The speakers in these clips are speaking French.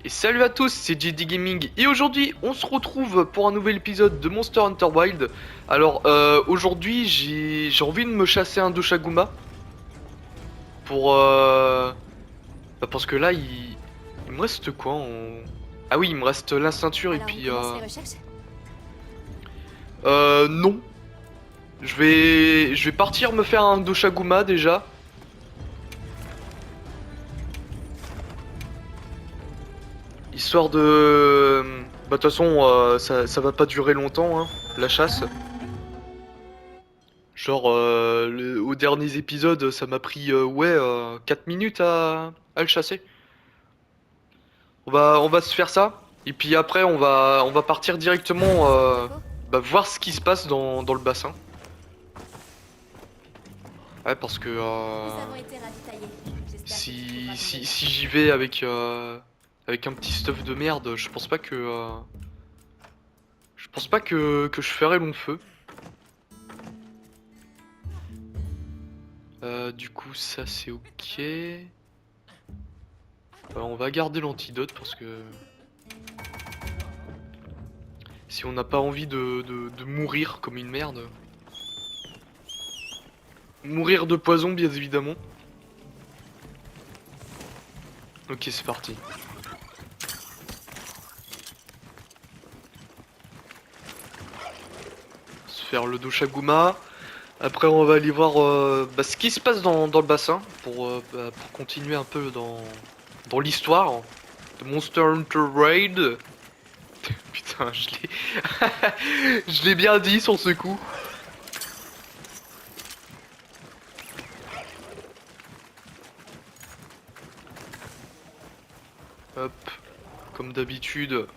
Et salut à tous, c'est JD Gaming et aujourd'hui on se retrouve pour un nouvel épisode de Monster Hunter Wild. Alors aujourd'hui j'ai envie de me chasser un Doshaguma pour parce que là il me reste quoi Ah oui, il me reste la ceinture et Alors, puis on commence les recherches? non. Je vais partir me faire un Doshaguma déjà. Histoire de... Bah de toute façon ça va pas durer longtemps hein, la chasse. Genre, aux derniers épisodes, ça m'a pris, 4 minutes à le chasser. On va se faire ça. Et puis après, on va partir directement Info? bah, voir ce qui se passe dans le bassin. Ouais, parce que Nous avons été ravitaillés. J'espère que tu trouveras ton si j'y vais avec, avec un petit stuff de merde, je pense pas que je ferai long feu. Du coup, ça c'est ok. On va garder l'antidote parce que si on n'a pas envie de mourir comme une merde. Mourir de poison, bien évidemment. Ok, c'est parti. Se faire le Doshaguma. Après, on va aller voir bah, ce qui se passe dans le bassin pour continuer un peu dans l'histoire de Monster Hunter Raid. Putain, je l'ai bien dit sur ce coup. Hop, comme d'habitude,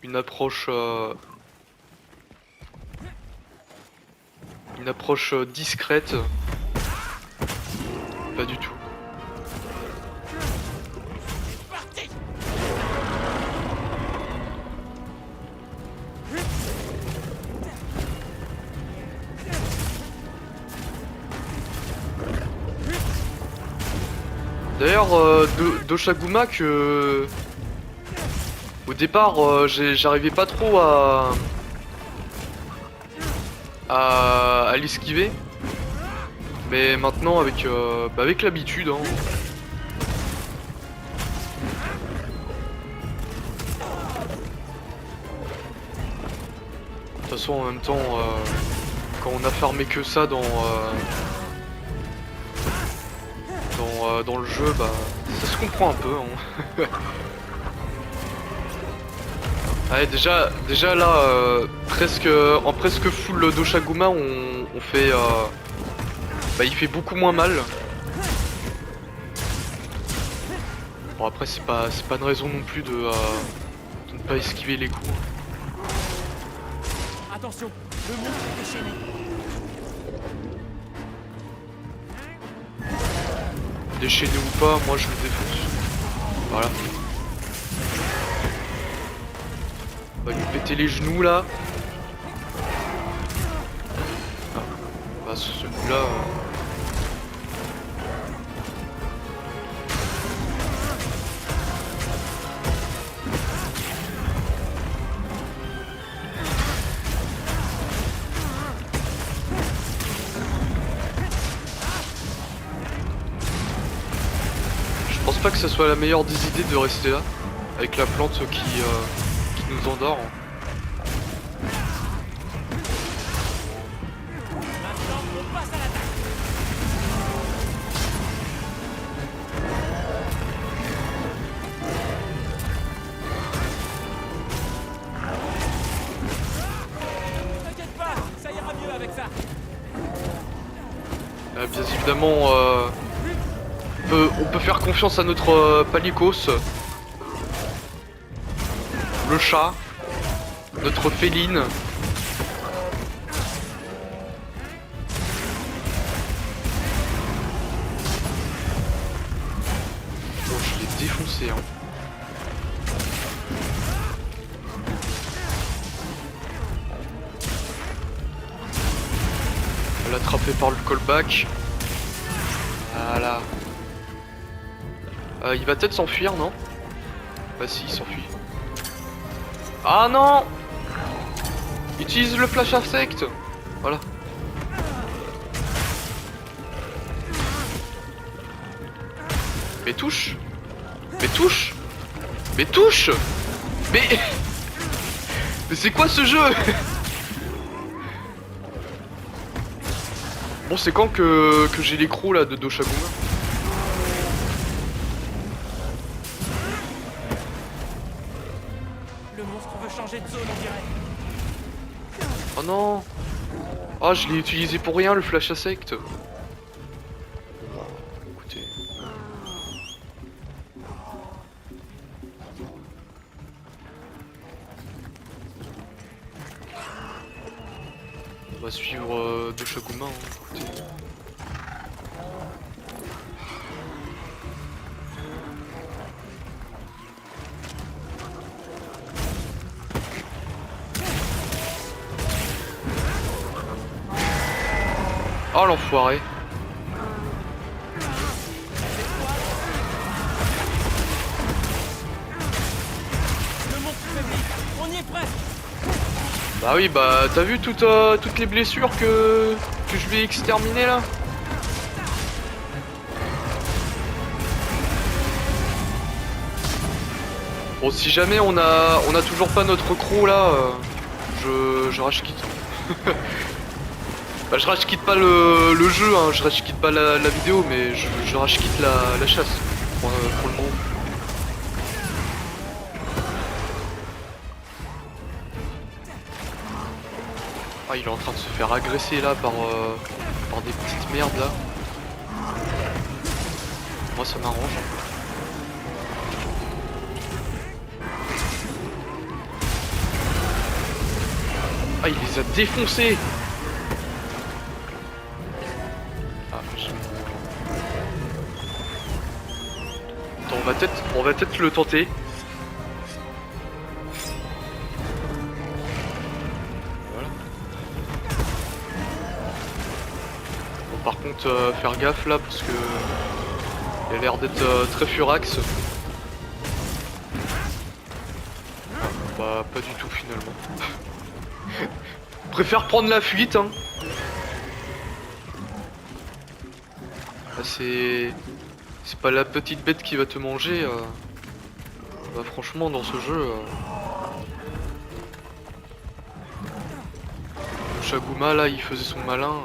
une approche discrète. Pas du tout. D'ailleurs, Doshaguma que... Au départ, j'arrivais pas trop à l'esquiver. Mais maintenant, avec, bah, avec l'habitude, hein. De toute façon, en même temps, quand on a farmé que ça dans le jeu, bah, ça se comprend un peu, hein. Ouais, déjà là, en presque full Doshaguma, on fait, bah, il fait beaucoup moins mal. Bon après c'est pas une raison non plus de ne pas esquiver les coups. Attention, le monstre est déchaîné. Déchaîné ou pas, moi je le défonce. Voilà. On va lui péter les genoux là. Ah. Bah ce coup là. Je pense pas que ce soit la meilleure des idées de rester là. Avec la plante qui nous endort. Maintenant, on passe à l'attaque. T'inquiète pas, ça ira mieux avec ça. Bien évidemment, on peut faire confiance à notre Palikos. Le chat. Notre féline. Bon, je l'ai défoncé, hein. On va l'attraper par le callback. Voilà. Il va peut-être s'enfuir, non? Bah si, il s'enfuit. Ah non! Utilise le flash insect. Voilà. Mais touche! Mais touche! Mais touche! Mais... Mais c'est quoi ce jeu? Bon, c'est quand que j'ai les crocs là de Doshaguma? Le monstre veut changer de zone, on dirait. Oh non! Oh, je l'ai utilisé pour rien le flash insect. Écoutez. On va suivre Doshaguma, hein, écoutez. Oh l'enfoiré. Le monstre faiblit. On y est presque. Bah oui, bah t'as vu toutes les blessures que je vais exterminer là? Bon, si jamais on a toujours pas notre croc là, je rage quitte. Bah je rage quitte pas le jeu, hein, je rage quitte pas la vidéo, mais je rage quitte la chasse pour le moment. Ah, il est en train de se faire agresser là par des petites merdes là. Moi ça m'arrange. Ah, il les a défoncés. Ah, attends, on va peut-être le tenter. Voilà. Bon, par contre, faire gaffe là parce que il a l'air d'être très furax. Bah, pas du tout finalement. Préfère prendre la fuite, hein. Ah, c'est pas la petite bête qui va te manger. Bah franchement dans ce jeu. Shaguma là il faisait son malin.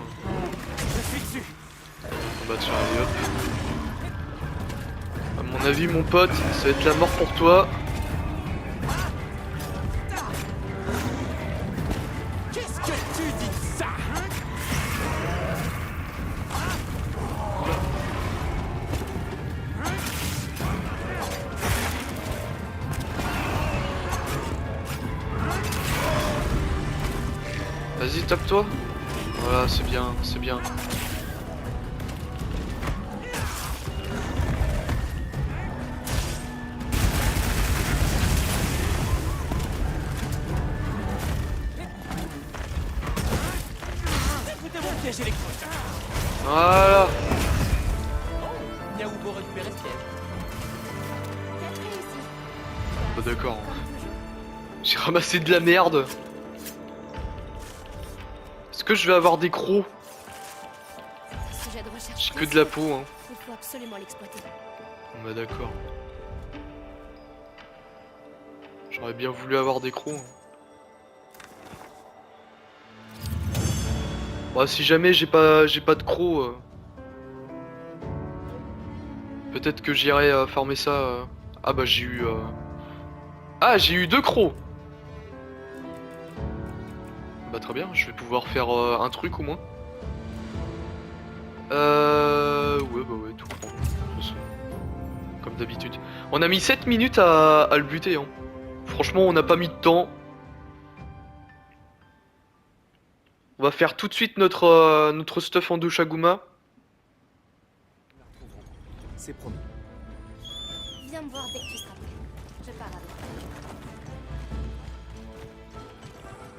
Je suis dessus. Bah tiens allez hop. À mon avis mon pote, ça va être la mort pour toi. Qu'est-ce que tu dis de ça? Vas-y tape-toi. Voilà c'est bien, c'est bien. Écoutez mon piège électrique. Voilà. Yaoubo récupérer ce piège. Quête réussie. Bah d'accord. J'ai ramassé de la merde. Est-ce que je vais avoir des crocs? Sujet de recherche. J'ai que de la peau, hein. Il faut absolument l'exploiter. Bah d'accord. J'aurais bien voulu avoir des crocs. Hein. Bah si jamais j'ai pas de crocs, peut-être que j'irai farmer ça. Ah bah j'ai eu ah j'ai eu 2 crocs. Bah très bien, je vais pouvoir faire un truc au moins. Ouais bah ouais tout court. De toute façon, comme d'habitude. On a mis 7 minutes à le buter hein. Franchement on n'a pas mis de temps. On va faire tout de suite notre stuff en Doshaguma. C'est promis. Viens me voir dès que tu seras prêt. Je pars avec.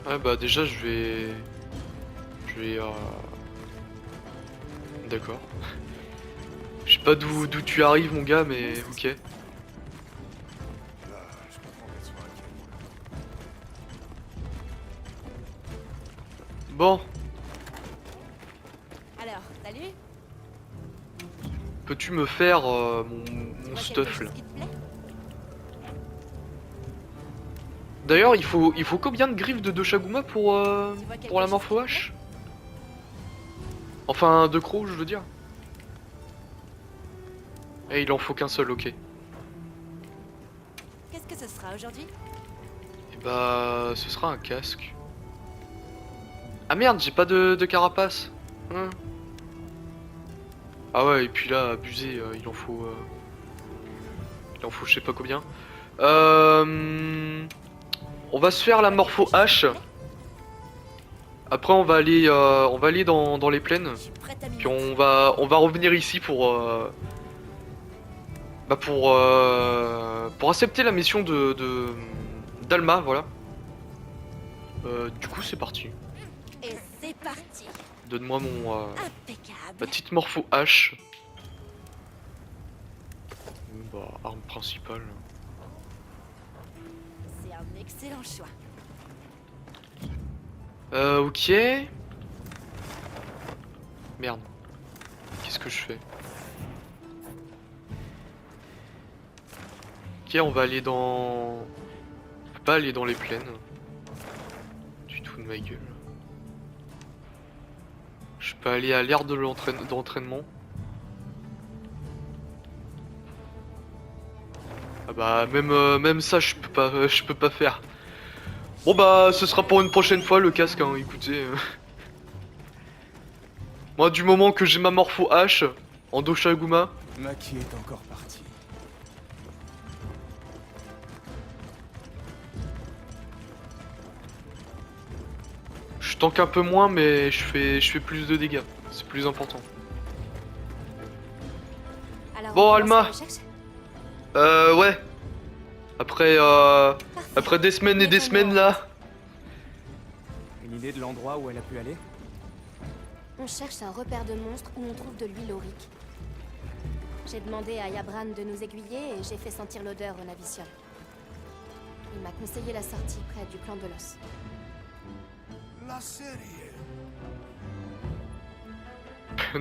Ouais bah déjà je vais d'accord. Je sais pas d'où tu arrives mon gars mais ok. Bon, Alors, salut. peux-tu me faire mon Tu vois stuff quelque là? chose qui te plaît? D'ailleurs, il faut combien de griffes de Doshaguma Tu vois quelque pour la chose morpho qui te H? Enfin, de crocs, je veux dire. Et il en faut qu'un seul, ok. Et Qu'est-ce que ce sera aujourd'hui? bah, ce sera un casque. Ah merde, j'ai pas de carapace. Hein. Ah ouais, et puis là, abusé, il en faut je sais pas combien. On va se faire la morpho H. Après, on va aller dans les plaines. Je suis prête à m'y Puis mettre. on va revenir ici pour accepter la mission d'Alma, voilà. Du coup, c'est parti. Et c'est parti. Donne-moi ma Impeccable. petite morpho H. Bah, arme principale. C'est un excellent choix. Ok. Merde. Qu'est-ce que je fais? Ok, on va aller dans... On peut pas aller dans les plaines. Du tout de ma gueule. Je peux aller à l'aire de d'entraînement. Ah bah même ça je peux pas faire. Bon bah ce sera pour une prochaine fois le casque hein, écoutez. Moi du moment que j'ai ma morpho H en Doshaguma, Maki est encore parti. je tank un peu moins mais je fais plus de dégâts. C'est plus important. Alors, Bon, on commence Alma. la recherche? Ouais. Après Parfait. après des semaines et des Mettons-nous semaines en là. Une idée de l'endroit où elle a pu aller? On cherche un repère de monstre où on trouve de l'huile aurique. J'ai demandé à Yabran de nous aiguiller et j'ai fait sentir l'odeur au Naviciol. Il m'a conseillé la sortie près du clan de l'os. La série.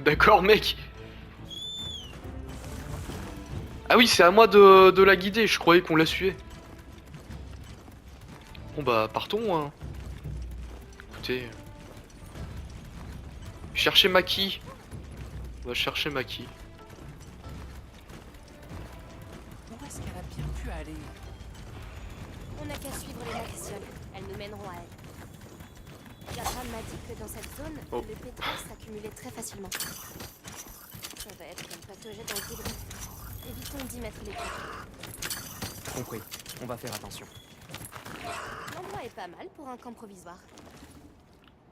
D'accord mec. Ah oui c'est à moi de la guider, je croyais qu'on la suivait. Bon bah partons hein. Écoutez. Chercher Maki. On va chercher Maki. Où est-ce qu'elle a bien pu aller? On n'a qu'à suivre les Navicioles. Elles nous mèneront à elle. Yabran m'a dit que dans cette zone, Oh. le pétrole s'accumulait très facilement. Ça va être une patauger dans le goudron. Évitons d'y mettre les pieds. Compris. On va faire attention. L'endroit est pas mal pour un camp provisoire.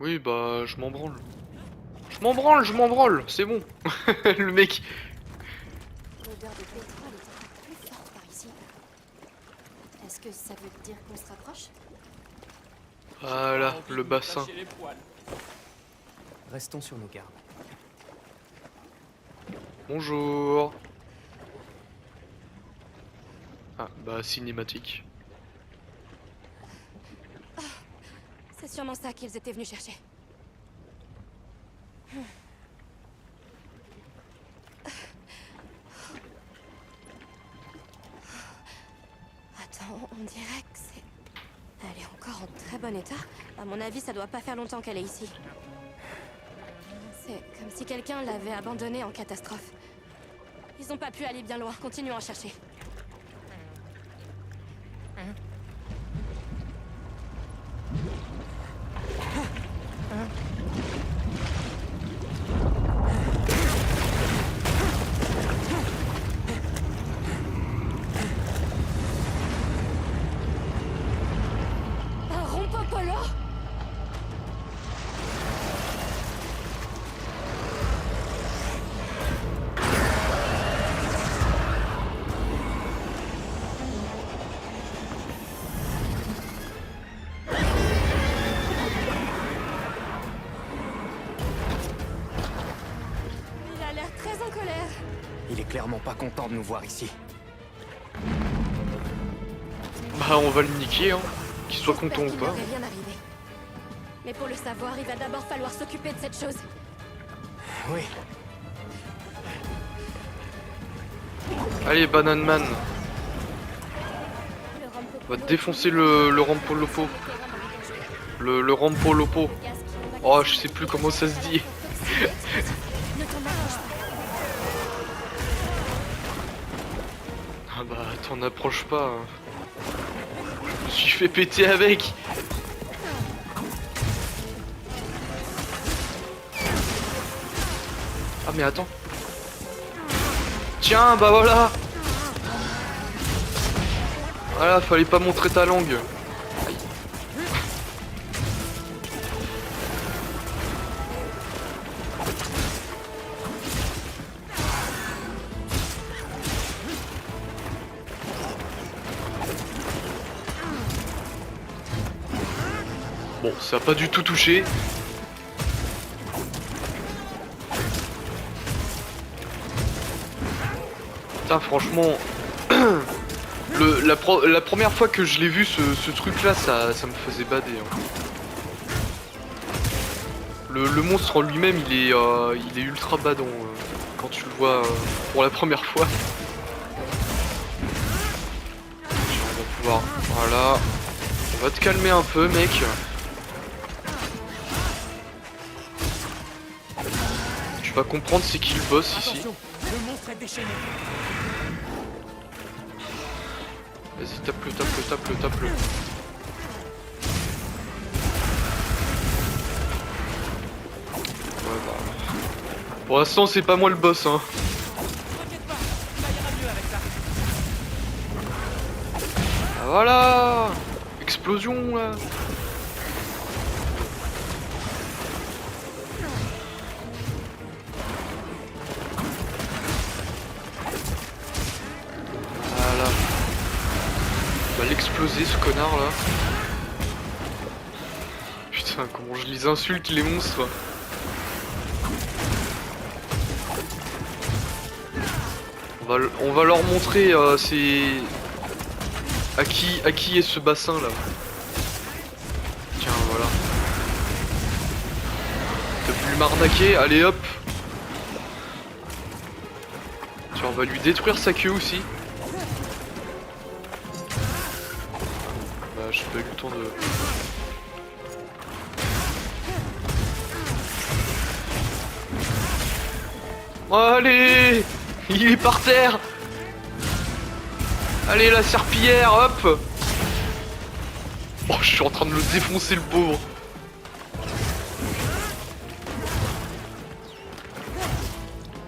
Oui bah je m'en branle. Je m'en branle, c'est bon. Le mec. L'odeur de pétrole est encore plus forte par ici. Est-ce que ça veut dire qu'on se rapproche? Voilà, Envie le de me bassin. cracher les poils. Restons sur nos gardes. Bonjour. Ah bah cinématique. C'est sûrement ça qu'ils étaient venus chercher. Attends, on dirait que c'est... Elle est encore en très bon état. À mon avis, ça doit pas faire longtemps qu'elle est ici. C'est comme si quelqu'un l'avait abandonnée en catastrophe. Ils ont pas pu aller bien loin. Continuons à chercher. Un rompopolo? Il a l'air très en colère. Il est clairement pas content de nous voir ici. Bah on va le niquer hein. Qu'il soit J'espère content ou qu'il pas. n'aurait rien arrivé. Mais pour le savoir, il va d'abord falloir s'occuper de cette chose. Oui. Allez, Banane Man. Le On va défoncer le Rampolopo. Le Rampolopo. Oh, je sais plus comment ça se dit. Ne t'en approche pas. Ah bah, t'en approches pas. Hein. Je me suis fait péter avec. Ah mais attends. Tiens, bah voilà. Voilà, fallait pas montrer ta langue. Aïe. Bon, ça a pas du tout touché. Putain, franchement, la première fois que je l'ai vu, ce truc-là, ça me faisait bader. Hein. Le monstre en lui-même, il est ultra badant quand tu le vois pour la première fois. On va pouvoir, voilà, on va te calmer un peu, mec. Tu vas comprendre c'est qui le boss ici. Attention, le monstre est déchaîné. Vas-y, tape-le, tape-le, tape-le, tape-le. Ouais, bah. Pour l'instant, c'est pas moi le boss, hein. T'inquiète pas, ça ira mieux avec ça. Ah, voilà. Explosion, là. Voilà. Il va l'exploser, ce connard, là. Putain, comment je les insulte, les monstres. On va leur montrer c'est à qui est ce bassin là. Tiens, voilà. T'as pu m'arnaquer, allez hop. Tiens, on va lui détruire sa queue aussi. Bah, j'ai pas eu le temps de... Allez, il est par terre. Allez, la serpillière, hop. Oh, je suis en train de le défoncer, le pauvre.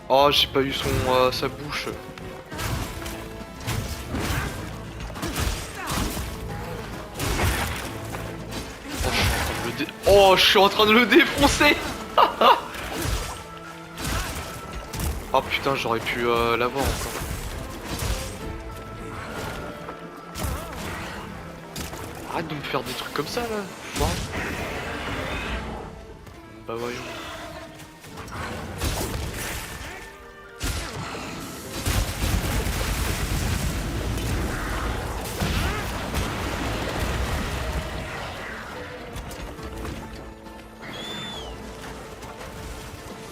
Oh, j'ai pas eu sa bouche. Oh, je suis en train de le défoncer. Oh putain, j'aurais pu l'avoir encore. Arrête de me faire des trucs comme ça là. Bon. Bah voyons.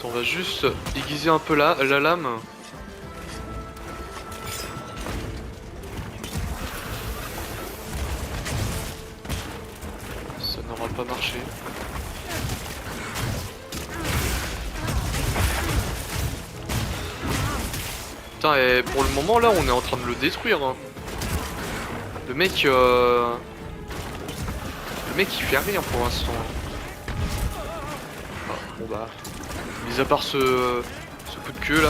On va juste aiguiser un peu la lame. Ça n'aura pas marché. Putain, et pour le moment là on est en train de le détruire. Hein. Le mec il fait rien pour l'instant. Ah, bon bah. Mis à part ce coup de queue là.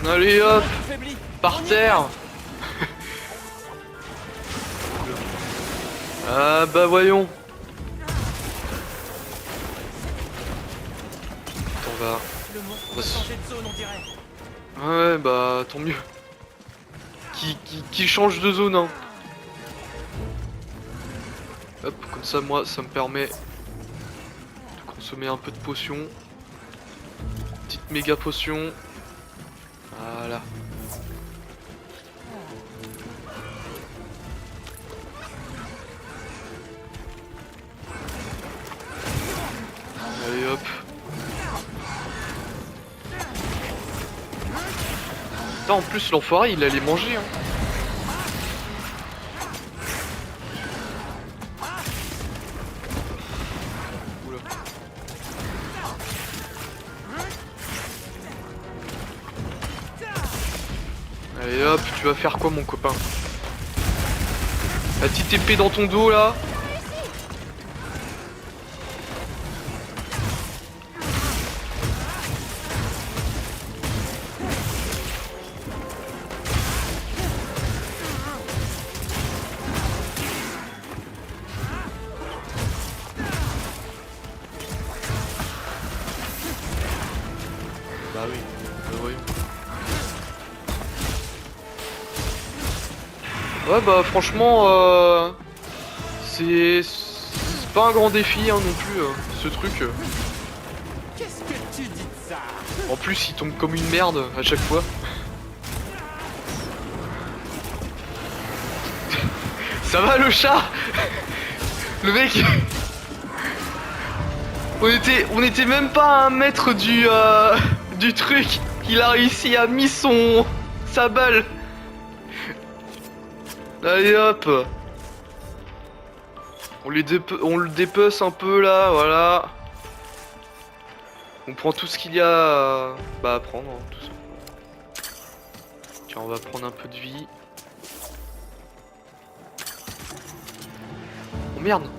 Allez hop, Affaibli. par terre. Ah bah voyons. Attends, va. Le monstre On va va changer de zone, on dirait. Ouais bah tant mieux. Qui change de zone hein. Hop, comme ça moi ça me permet de consommer un peu de potion. Petite méga potion. Voilà. Putain, en plus l'enfoiré il allait manger hein. Oula. Allez hop, tu vas faire quoi mon copain? La petite épée dans ton dos là. Bah oui, voyons. Ouais bah franchement c'est pas un grand défi hein, non plus ce truc. Qu'est-ce que tu dis de ça? En plus il tombe comme une merde à chaque fois. Ça va le chat? Le mec on était même pas à un mètre du truc. Il a réussi à mis sa balle. Allez hop. On le dépece un peu là, voilà. On prend tout ce qu'il y a à prendre, hein, tout ça. Tiens, on va prendre un peu de vie. Oh merde.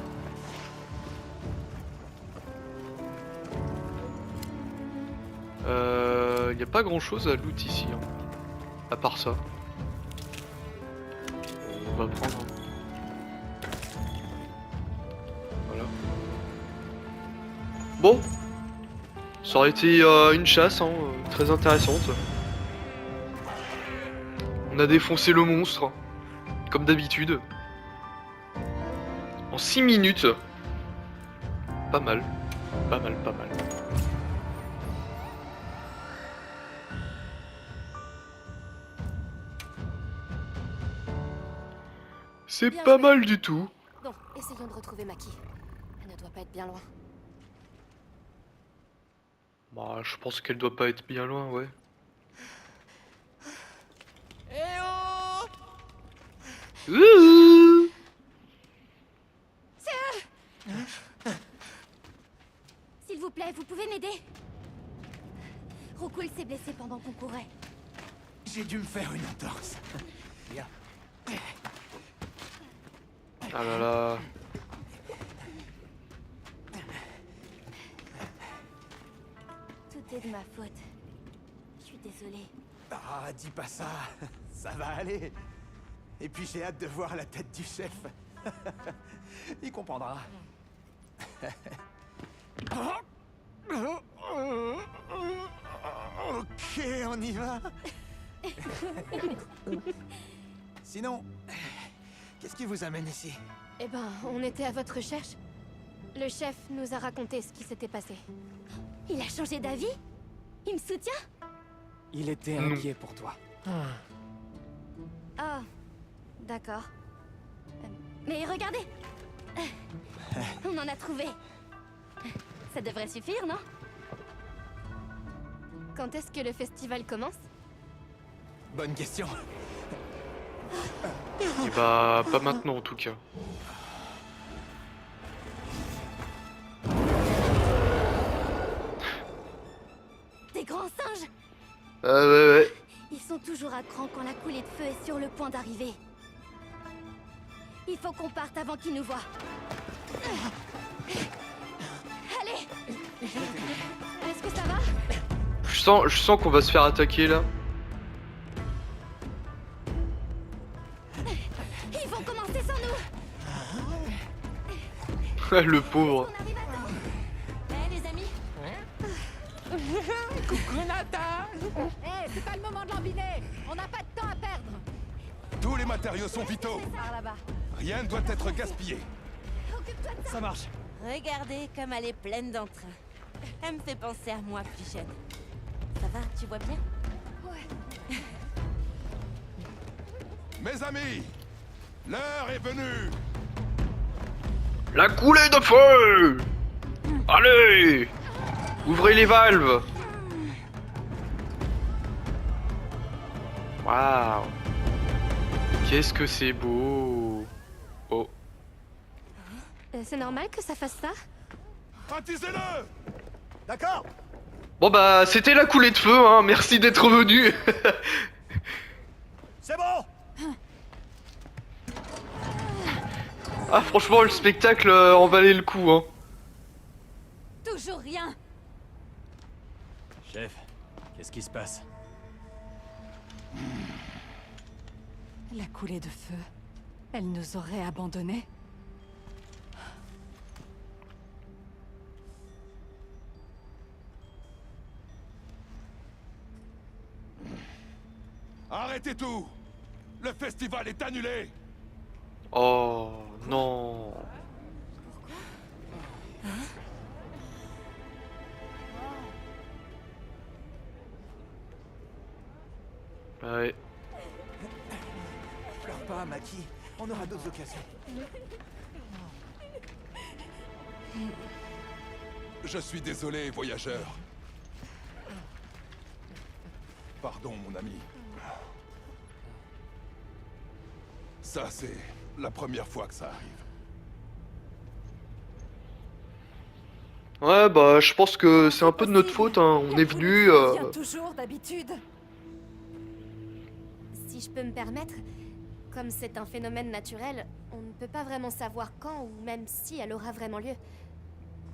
Y a pas grand chose à loot ici, hein. À part ça. On va prendre. Voilà. Bon. Ça aurait été une chasse, hein, très intéressante. On a défoncé le monstre. Comme d'habitude. En 6 minutes. Pas mal. Pas mal, pas mal. C'est Bien pas joué. mal du tout. Bon, essayons de retrouver Maki. Elle ne doit pas être bien loin. Bah, je pense qu'elle doit pas être bien loin, ouais. Eh oh! Ouh. S'il vous plaît, vous pouvez m'aider? Rokul s'est blessé pendant qu'on courait. J'ai dû me faire une entorse. Bien. Ah là là. Tout est de ma faute. Je suis désolée. Ah, dis pas ça. Ça va aller. Et puis j'ai hâte de voir la tête du chef. Il comprendra. Ok, on y va. Sinon, qu'est-ce qui vous amène ici? Eh ben, on était à votre recherche. Le chef nous a raconté ce qui s'était passé. Il a changé d'avis? Il me soutient? Il était Non. inquiet pour toi. Ah, d'accord. Mais regardez! On en a trouvé. Ça devrait suffire, non? Quand est-ce que le festival commence? Bonne question. Et bah, pas maintenant en tout cas. Des grands singes! Ouais. Ils sont toujours à cran quand la coulée de feu est sur le point d'arriver. Il faut qu'on parte avant qu'ils nous voient. Allez! Est-ce que ça va? Je sens qu'on va se faire attaquer là. Ils vont commencer sans nous! Le pauvre. On arrive à temps! Eh les amis! Coucou Nata! Eh, c'est pas le moment de l'embiner. On n'a pas de temps à perdre. Tous les matériaux sont vitaux. Par là-bas. Rien ne doit être gaspillé. Occupe-toi de ça! Ça marche. Regardez comme elle est pleine d'entrain. Elle me fait penser à moi plus jeune. Ça va, tu vois bien? Mes amis, l'heure est venue. La coulée de feu! Allez! Ouvrez les valves! Waouh. Qu'est-ce que c'est beau. Oh. C'est normal que ça fasse ça? Attisez-le! D'accord. Bon bah c'était la coulée de feu, hein. Merci d'être venu. C'est bon. Ah franchement le spectacle en valait le coup, hein. Toujours rien. Chef, qu'est-ce qui se passe? La coulée de feu. Elle nous aurait abandonnés. Arrêtez tout! Le festival est annulé! Oh non. Ouais. Pleure pas, Maki. On aura d'autres occasions. Je suis désolé, voyageur. Pardon, mon ami. Ça, c'est la première fois que ça arrive. Ouais bah je pense que c'est un peu de notre faute, hein. On est venu. Vient toujours d'habitude. Si je peux me permettre, comme c'est un phénomène naturel, on ne peut pas vraiment savoir quand ou même si elle aura vraiment lieu.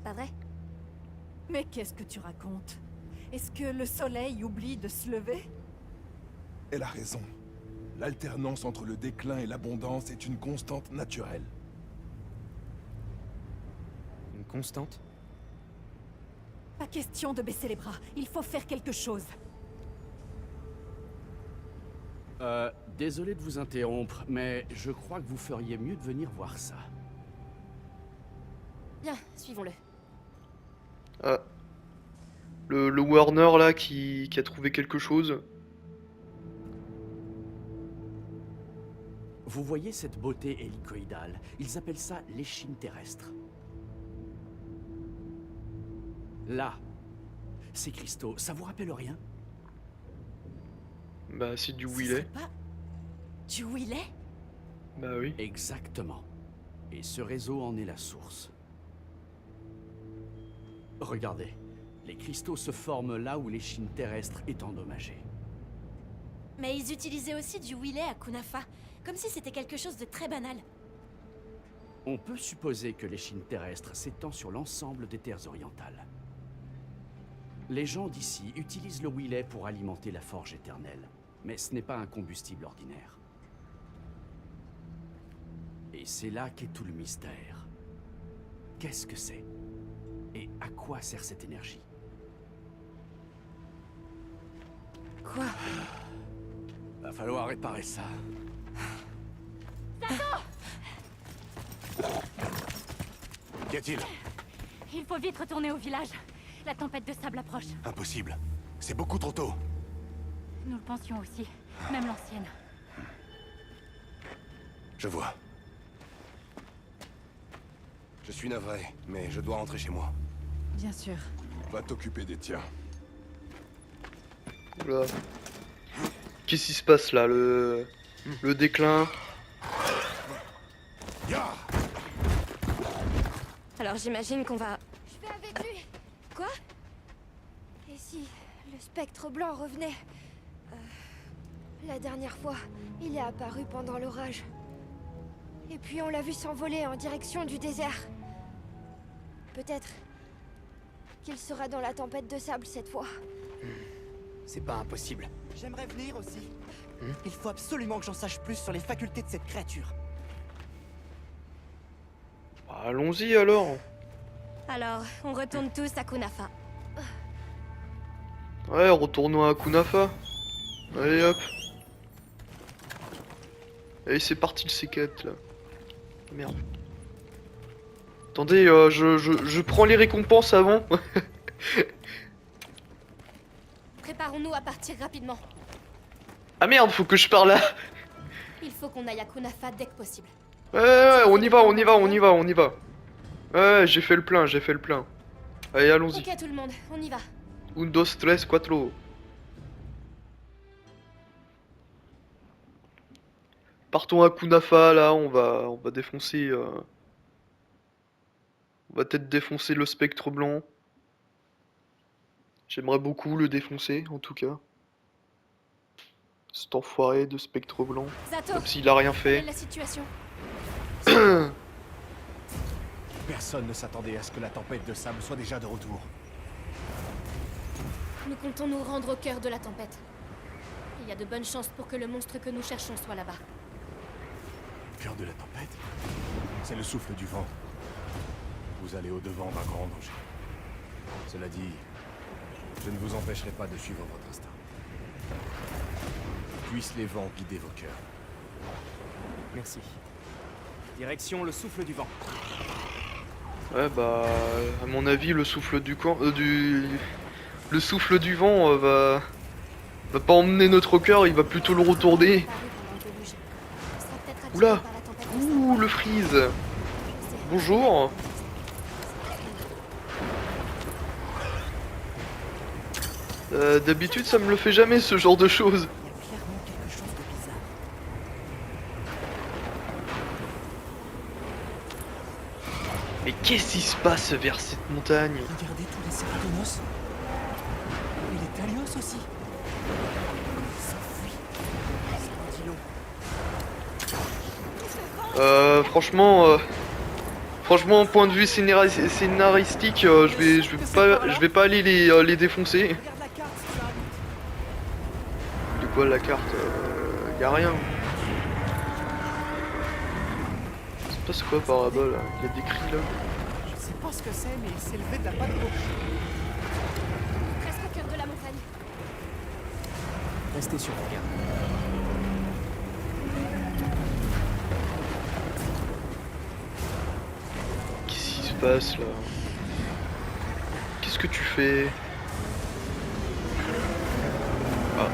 Pas vrai? Mais qu'est-ce que tu racontes? Est-ce que le soleil oublie de se lever? Elle a raison. L'alternance entre le déclin et l'abondance est une constante naturelle. Une constante? Pas question de baisser les bras. Il faut faire quelque chose. Désolé de vous interrompre, mais je crois que vous feriez mieux de venir voir ça. Bien, suivons-le. Ah. Le Warner là qui a trouvé quelque chose. Vous voyez cette beauté hélicoïdale? Ils appellent ça l'échine terrestre. Là, ces cristaux, ça vous rappelle rien? Bah c'est du Ce Willet. serait pas du Willet? Bah oui. Exactement. Et ce réseau en est la source. Regardez, les cristaux se forment là où l'échine terrestre est endommagée. Mais ils utilisaient aussi du Willet à Kunafa, comme si c'était quelque chose de très banal. On peut supposer que l'échine terrestre s'étend sur l'ensemble des terres orientales. Les gens d'ici utilisent le Willet pour alimenter la forge éternelle, mais ce n'est pas un combustible ordinaire. Et c'est là qu'est tout le mystère. Qu'est-ce que c'est? Et à quoi sert cette énergie? Quoi? Va falloir réparer ça. Qu'y a-t-il? Il faut vite retourner au village. La tempête de sable approche. Impossible. C'est beaucoup trop tôt. Nous le pensions aussi. Même l'ancienne. Je vois. Je suis navré, mais je dois rentrer chez moi. Bien sûr. Va t'occuper des tiens. Oula. Qu'est-ce qui se passe là? Le déclin. Ya! Alors j'imagine qu'on va... Je vais avec lui. Quoi? Et si le spectre blanc revenait? La dernière fois, il est apparu pendant l'orage. Et puis on l'a vu s'envoler en direction du désert. Peut-être qu'il sera dans la tempête de sable cette fois. C'est pas impossible. J'aimerais venir aussi. Il faut absolument que j'en sache plus sur les facultés de cette créature. Allons-y alors. Alors, on retourne tous à Kunafa. Ouais, retournons à Kunafa. Allez hop. Allez, c'est parti le C4 là. Merde. Attendez, je prends les récompenses avant. Préparons-nous à partir rapidement. Ah merde, faut que je parle là. Il faut qu'on aille à Kunafa dès que possible. Ouais, on y va, on y va, on y va, on y va. Ouais, j'ai fait le plein, j'ai fait le plein. Allez, allons-y. Ok tout le monde, on y va. Un, dos, tres, cuatro. Partons à Kunafa, là, on va défoncer... On va peut-être défoncer le spectre blanc. J'aimerais beaucoup le défoncer, en tout cas. Cet enfoiré de spectre blanc. Zato, Comme s'il a rien quelle fait. est la situation? Personne ne s'attendait à ce que la tempête de sable soit déjà de retour. Nous comptons nous rendre au cœur de la tempête. Il y a de bonnes chances pour que le monstre que nous cherchons soit là-bas. Cœur de la tempête? C'est le souffle du vent. Vous allez au-devant d'un grand danger. Cela dit, je ne vous empêcherai pas de suivre votre instinct. Puissent les vents guider vos cœurs. Merci. Direction le souffle du vent. Ouais, bah, à mon avis, le souffle du le souffle du vent va pas emmener notre cœur, il va plutôt le retourner. Oula. Ouh, le freeze. Bonjour. D'habitude, ça me le fait jamais, ce genre de choses. Mais qu'est-ce qui se passe vers cette montagne? Regardez tous les Ceradonos. Et les Talios aussi. Ils s'enfuient. Ça en dit long. Franchement, point de vue scénaristique, je vais pas aller les défoncer. Regarde la carte, ça. De quoi la carte? Y a rien. C'est pas ce quoi parabole là? Il y a des cris là. Je sais pas ce que c'est, mais il s'est levé de la patte gauche. Presque au cœur de la montagne. Restez sur vos gardes. Qu'est-ce qui se passe là? Qu'est-ce que tu fais? Ah.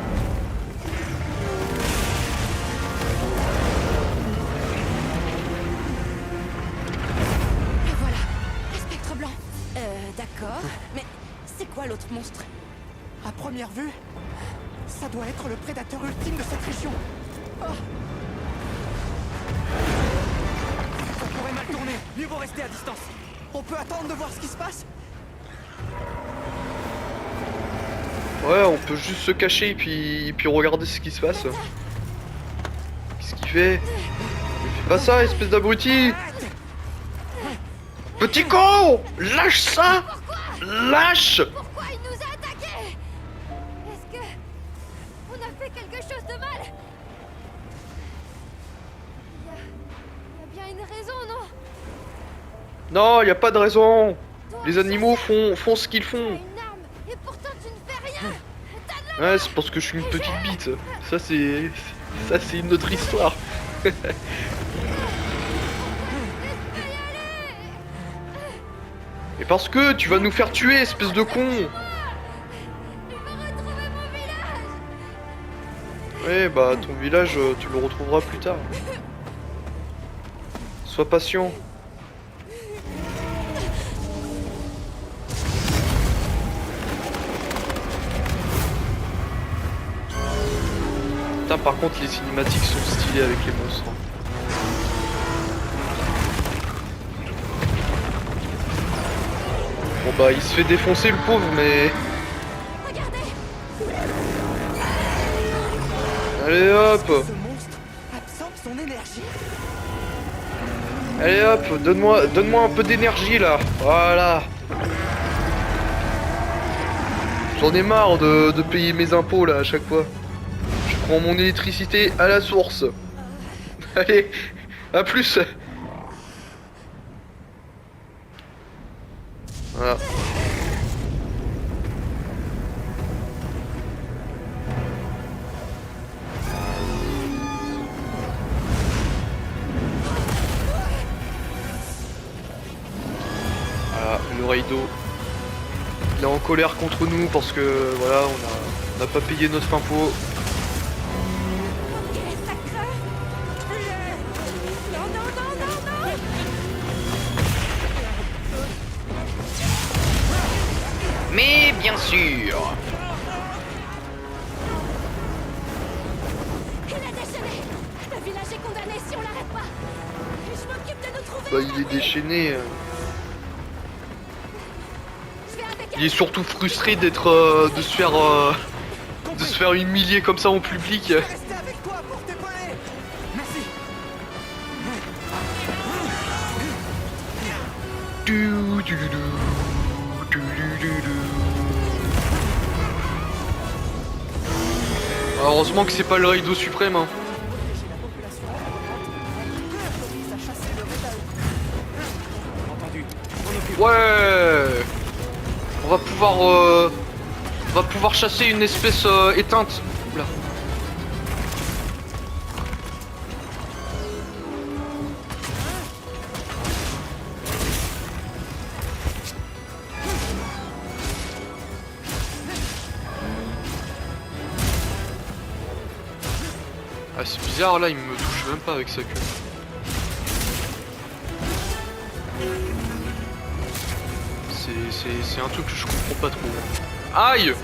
Et voilà, le spectre blanc. D'accord. Mais c'est quoi l'autre monstre? À première vue, ça doit être le prédateur ultime de cette région. Oh. Ça pourrait mal tourner. Mieux vaut rester à distance. On peut attendre de voir ce qui se passe? Ouais, on peut juste se cacher et puis regarder ce qui se passe. Qu'est-ce qu'il fait? Il fait pas ça, espèce d'abruti! Petit con! Lâche ça! Lâche! Pourquoi il nous a attaqués? Est-ce que... on a fait quelque chose de mal? Il y a bien une raison, non? Non, y a pas de raison! Les animaux font ce qu'ils T'as font. une arme, et pourtant tu ne fais rien. Ouais, c'est parce que je suis une petite bite. Ça c'est une autre histoire. Et parce que tu vas nous faire tuer, espèce de con. Il va retrouver mon village. Ouais, bah ton village, tu le retrouveras plus tard. Sois patient. Putain, par contre, les cinématiques sont stylées avec les monstres. Bon bah, il se fait défoncer le pauvre, mais... Allez hop! Ce monstre absorbe son énergie. Allez hop, donne-moi un peu d'énergie là. Voilà. J'en ai marre de payer mes impôts là à chaque fois. Je prends mon électricité à la source. Allez, à plus. Voilà. Voilà, le Raido. Il est en colère contre nous parce que voilà, on n'a pas payé notre impôt. Ok, ça craint. Non, non, non, non, non. Mais bien sûr. Il a déchaîné. Le village est condamné. Bah il est déchaîné. Il est surtout frustré d'être de se faire humilier comme ça en public. Restez avec toi pour t'épauler. Merci. Heureusement que c'est pas le Raido suprême. Hein. Entendu. On occupe. Ouais. On va pouvoir chasser une espèce éteinte. Oula. Ah c'est bizarre là, il me touche même pas avec sa queue. C'est un truc que je comprends pas trop. Aïe!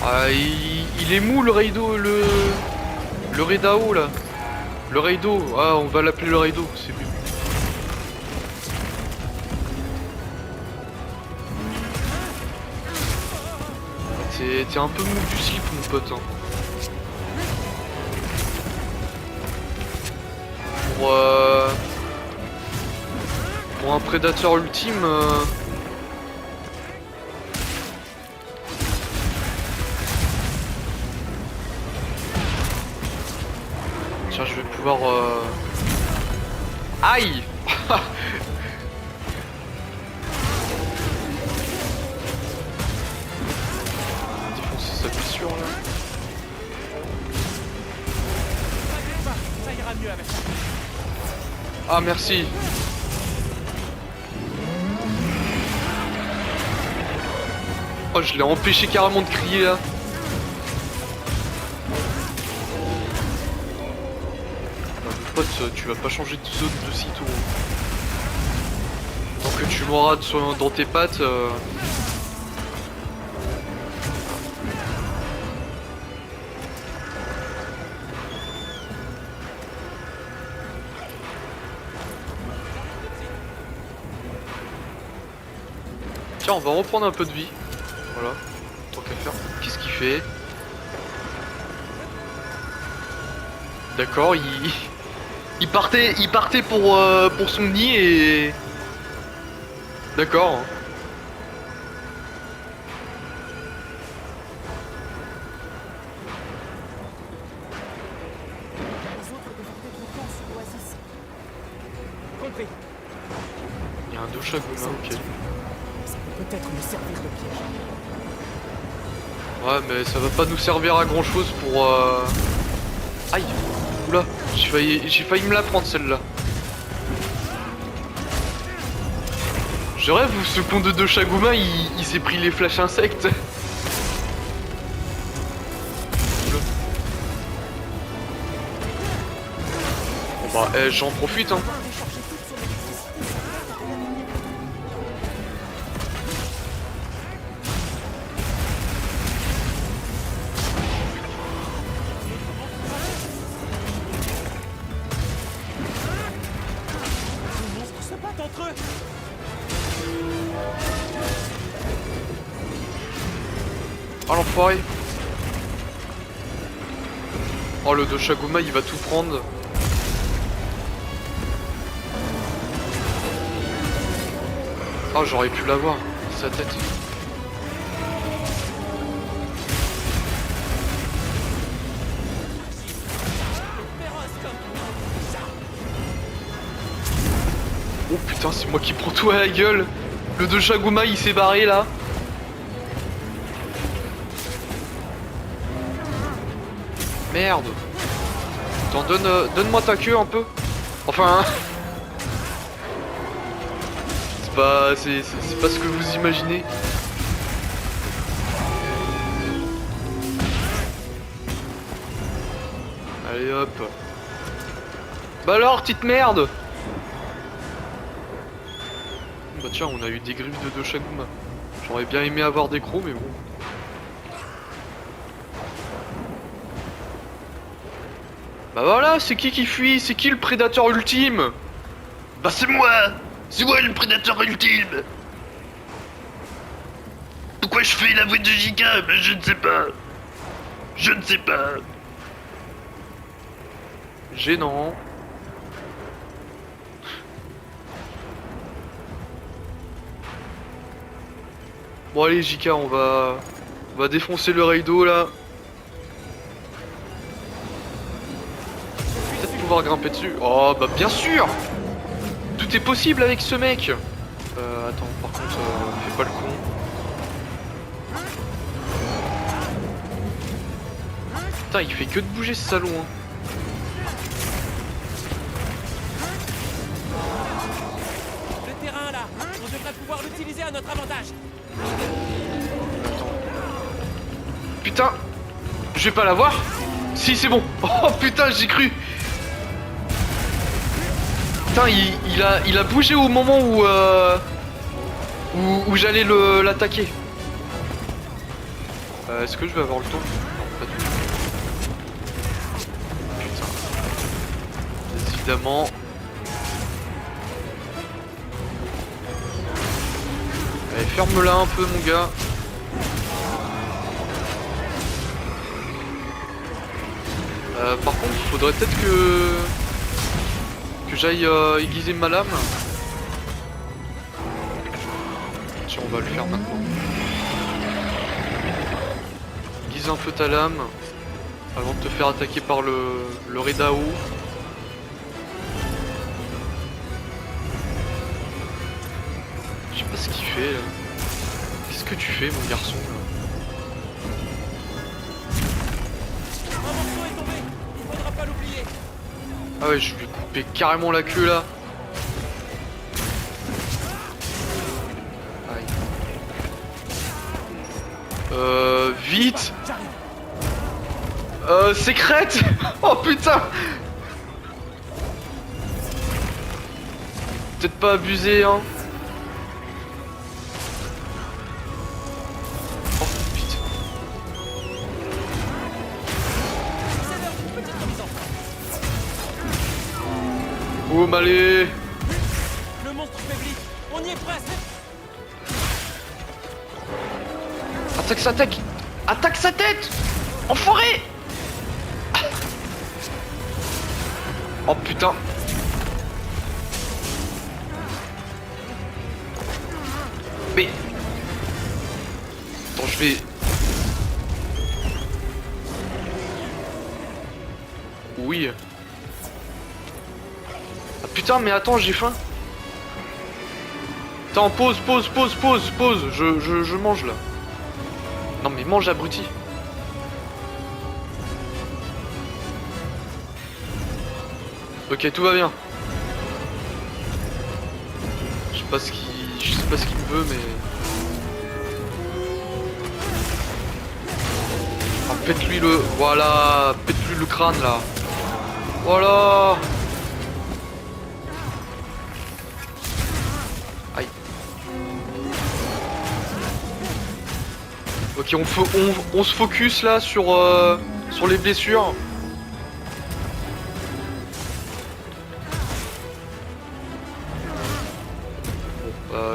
Ah, il est mou le Raido, le Raidao là. Le Raido, ah on va l'appeler le Raido, c'est mieux. T'es un peu mou du slip mon pote hein. Pour un prédateur ultime Tiens je vais pouvoir Aïe. Sa blessure là. Ça ira mieux avec ça. Ah merci. Oh je l'ai empêché carrément de crier là. Bah, mon pote, tu vas pas changer de zone de sitôt. Tant que tu m'auras dans tes pattes. Tiens, on va reprendre un peu de vie. Voilà, tant qu'à faire. Qu'est-ce qu'il fait? D'accord, il partait pour son nid et... D'accord. Compris. Il y a un Doshaguma, ok. Ça peut peut-être nous servir de piège. Ouais, mais ça va pas nous servir à grand chose pour... Aïe. Oula, j'ai failli me la prendre celle-là. Je rêve où ce con de Doshaguma il s'est pris les flashs insectes. Oula. Bon bah j'en profite hein. Oh l'enfoiré. Oh le Doshaguma il va tout prendre. Oh j'aurais pu l'avoir, sa tête. Oh putain c'est moi qui prends tout à la gueule. Le Doshaguma il s'est barré là. Merde. Attends, donne-moi ta queue un peu. Enfin... C'est pas ce que vous imaginez. Allez hop. Bah alors, petite merde. Bah tiens, on a eu des griffes de Doshaguma. J'aurais bien aimé avoir des crocs, mais bon. Bah voilà, c'est qui fuit? C'est qui le prédateur ultime? Bah c'est moi! C'est moi le prédateur ultime! Pourquoi je fais la voix de Jika? Mais je ne sais pas. Je ne sais pas. Gênant. Bon allez Jika, on va défoncer le Raido là. Peut-être pouvoir grimper dessus. Oh bah bien sûr. Tout est possible avec ce mec. Attends, par contre, fais pas le con. Putain, il fait que de bouger ce salon. Hein. Le terrain là, on devrait pouvoir l'utiliser à notre avantage. Attends. Putain, je vais pas l'avoir. Si, c'est bon. Oh putain, j'y cru. Putain, il a bougé au moment où j'allais l'attaquer. Est-ce que je vais avoir le temps? Non, pas du tout. Putain. Évidemment. Allez, ferme-la un peu, mon gars. Par contre, il faudrait peut-être que j'aille aiguiser ma lame. Tiens, on va le faire maintenant. Aiguise un peu ta lame avant de te faire attaquer par le Redao. Je sais pas ce qu'il fait là. Qu'est-ce que tu fais, mon garçon là? Un morceau est tombé, il faudra pas l'oublier. Ah ouais, je lui ai coupé carrément la queue là. Aïe. Vite. Sécrète. Oh putain. Peut-être pas abusé hein. Oh vite. Oh malé. Le monstre faiblit, on y est presque. Attaque sa tête. Attaque sa tête. Enfoiré. Oh putain. Mais... Attends, je vais... Oui. Ah putain, mais attends, j'ai faim. Attends, pause. Je mange là. Non mais mange, abruti. Ok, tout va bien. Je sais pas ce qu'il me veut, mais... Ah, pète-lui le... Voilà, pète-lui le crâne, là. Voilà. Aïe. Ok, on se focus, là, sur les blessures.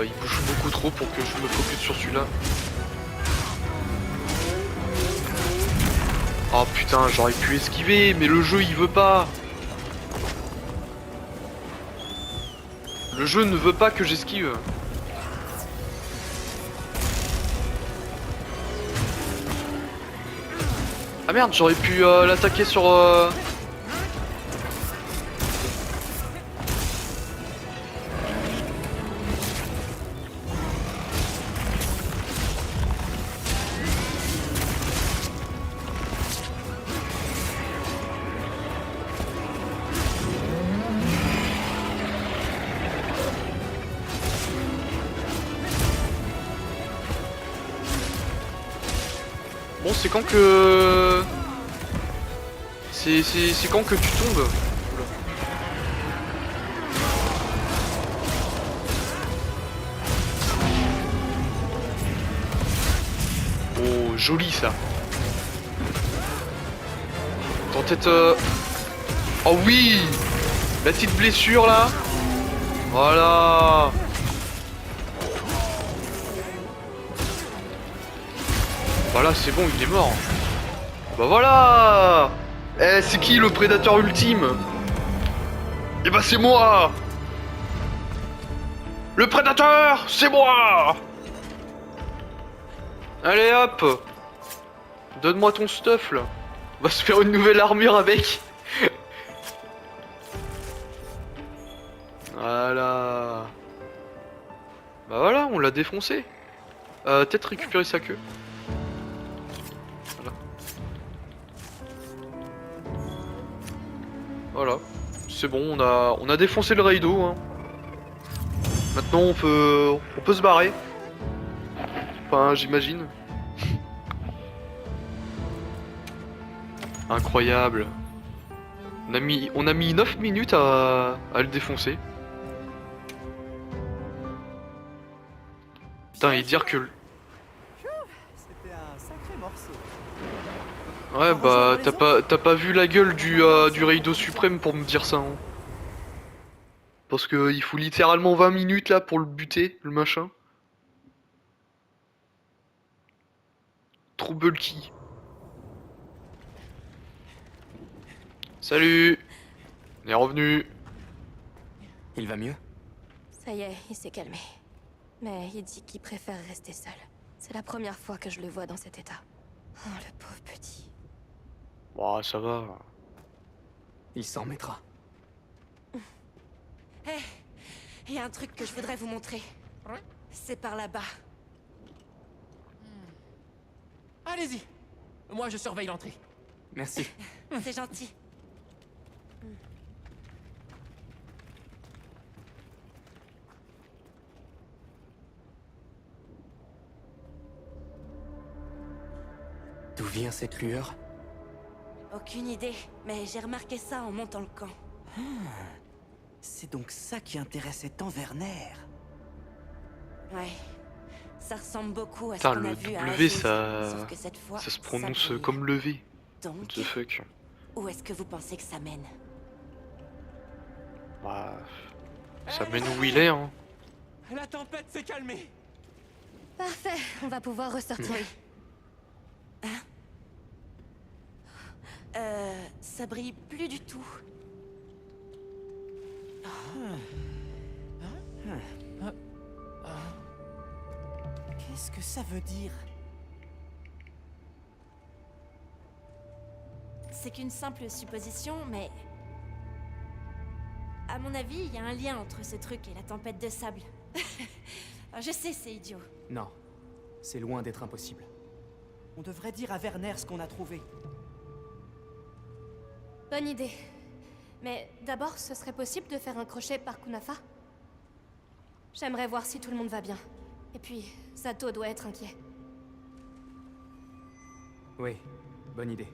Il bouge beaucoup trop pour que je me focus sur celui-là. Oh putain, j'aurais pu esquiver, mais le jeu il veut pas. Le jeu ne veut pas que j'esquive. Ah merde, j'aurais pu l'attaquer sur... Bon, c'est quand que... C'est quand que tu tombes? Oula. joli ça. Ton tête... Oh oui. La petite blessure là. Voilà. Voilà, c'est bon, il est mort. Bah voilà. Eh, c'est qui le prédateur ultime? Eh bah c'est moi. Le prédateur, c'est moi. Allez hop. Donne-moi ton stuff là. On va se faire une nouvelle armure avec. Voilà. Bah voilà, on l'a défoncé. Peut-être récupérer sa queue. Voilà. Voilà. C'est bon, on a défoncé le raido. Hein. Maintenant on peut se barrer. Enfin, j'imagine. Incroyable. On a mis 9 minutes à le défoncer. Putain, et dire que... C'était un sacré morceau. Ouais, bah, t'as pas vu la gueule du Raido suprême pour me dire ça, hein. Parce que il faut littéralement 20 minutes, là, pour le buter, le machin. Trop bulky. Salut. On est revenu. Il va mieux? Ça y est, il s'est calmé. Mais il dit qu'il préfère rester seul. C'est la première fois que je le vois dans cet état. Oh, le pauvre petit. Bon, ça va. Il s'en remettra. Hé, il y a un truc que je voudrais vous montrer. C'est par là-bas. Allez-y. Moi, je surveille l'entrée. Merci. C'est gentil. D'où vient cette lueur? Aucune idée, mais j'ai remarqué ça en montant le camp. C'est donc ça qui intéressait tant Werner. Ouais. Ça ressemble beaucoup à ce Putain, qu'on a le vu à W, Aziz, ça... sauf que cette fois, ça se prononce brille. comme le V. What Donc, the fuck. où est-ce que vous pensez que ça mène? Bah... Ça mène où il est, hein. La tempête s'est calmée. Parfait, on va pouvoir ressortir. Ça brille plus du tout. Qu'est-ce que ça veut dire? C'est qu'une simple supposition, mais... À mon avis, il y a un lien entre ce truc et la tempête de sable. Je sais, c'est idiot. Non, c'est loin d'être impossible. On devrait dire à Werner ce qu'on a trouvé. Bonne idée. Mais d'abord, ce serait possible de faire un crochet par Kunafa? J'aimerais voir si tout le monde va bien. Et puis, Sato doit être inquiet. Oui, bonne idée.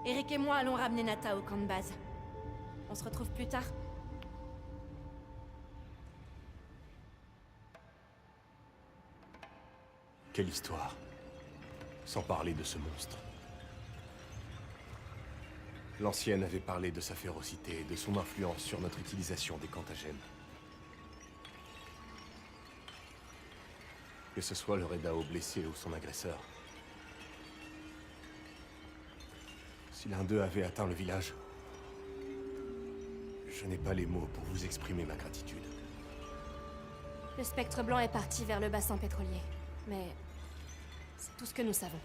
Eric et moi allons ramener Nata au camp de base. On se retrouve plus tard. Quelle histoire. Sans parler de ce monstre. L'ancienne avait parlé de sa férocité et de son influence sur notre utilisation des Cantagènes. Que ce soit le Redao blessé ou son agresseur. Si l'un d'eux avait atteint le village, je n'ai pas les mots pour vous exprimer ma gratitude. Le spectre blanc est parti vers le bassin pétrolier. Mais c'est tout ce que nous savons.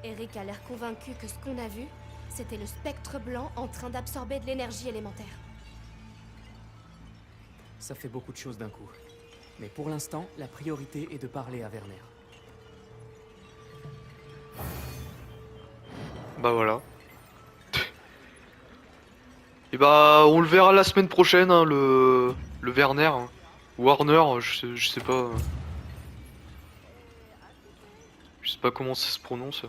Eric a l'air convaincu que ce qu'on a vu, c'était le spectre blanc en train d'absorber de l'énergie élémentaire. Ça fait beaucoup de choses d'un coup. Mais pour l'instant, la priorité est de parler à Werner. Bah voilà. Et bah on le verra la semaine prochaine, hein, le Werner. Hein. Warner, je sais pas. Je sais pas comment ça se prononce.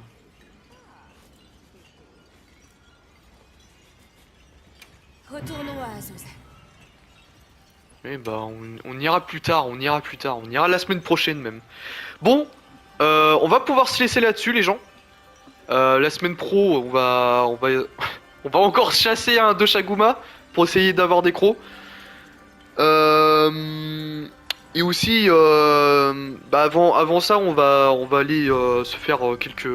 Retournons à Azuz. Eh bah, on ira plus tard, on ira plus tard, on ira la semaine prochaine même. Bon, on va pouvoir se laisser là-dessus, les gens. La semaine pro, on va encore chasser un Doshaguma pour essayer d'avoir des crocs. Et aussi, bah avant ça, on va aller se faire quelques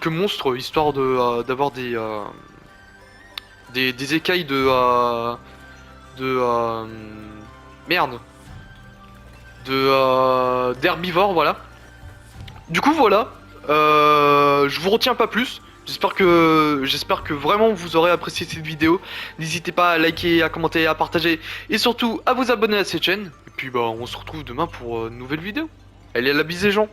monstres, histoire d'avoir des écailles merde, d'herbivores, voilà. Du coup, voilà. Je vous retiens pas plus. J'espère que vraiment vous aurez apprécié cette vidéo. N'hésitez pas à liker, à commenter, à partager et surtout à vous abonner à cette chaîne. Et puis bah on se retrouve demain pour une nouvelle vidéo. Allez, à la bise les gens.